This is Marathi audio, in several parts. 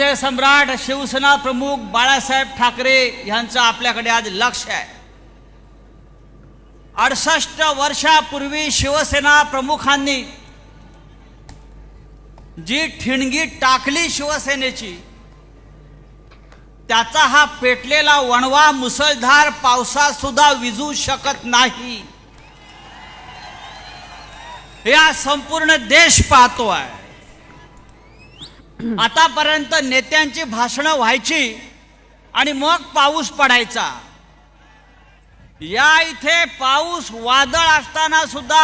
हिंदुहृदय सम्राट शिवसेना प्रमुख बाळासाहेब ठाकरे यांचं आपल्याकडे आज लक्ष आहे। 68 वर्षापूर्वी शिवसेना प्रमुखांनी जी ठिणगी टाकली शिवसेनेची, त्याचा हा पेटलेला वणवा मुसळधार पावसात सुद्धा विझू शकत नाही, या संपूर्ण देश पाहतो आहे। आतापर्यंत नेत्यांची भाषणं व्हायची आणि मग पाऊस पडायचा। या इथे पाऊस वादळ असताना सुद्धा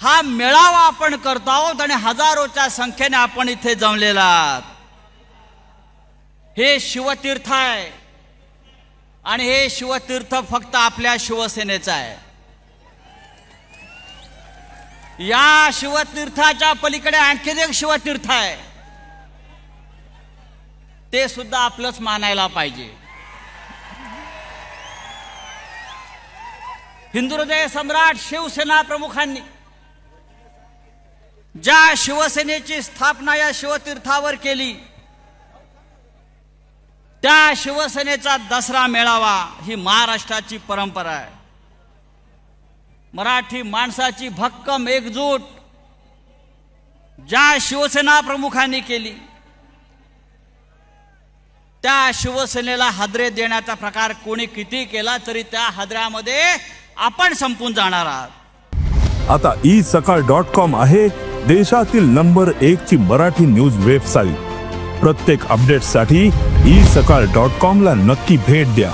हा मेळावा आपण करतो आहोत आणि हजारोच्या संख्येने आपण इथे जमलेला आहात। हे शिवतीर्थ आहे आणि हे शिवतीर्थ फक्त आपल्या शिवसेनेचं आहे। या शिवतीर्थाच्या पलीकडे आणखी एक शिवतीर्थ आहे, ते सुद्धा आपलंच मानायला पाहिजे। हिंदुहृदय सम्राट शिवसेना प्रमुखांनी ज्या शिवसेनेची स्थापना या शिवतीर्थावर केली, त्या शिवसेनेचा दसरा मेळावा ही महाराष्ट्राची परंपरा आहे। मराठी माणसाची भक्कम एकजूट ज्या शिवसेना प्रमुखांनी केली, त्या शिवसेनेला हादरे देण्याचा प्रकार कोणी किती केला तरी त्या हादऱ्यामध्ये आपण संपून जाणार आहात। आता isakal.com आहे देशातील नंबर 1 ची मराठी न्यूज वेबसाईट। प्रत्येक अपडेटसाठी isakal.com ला नक्की भेट द्या।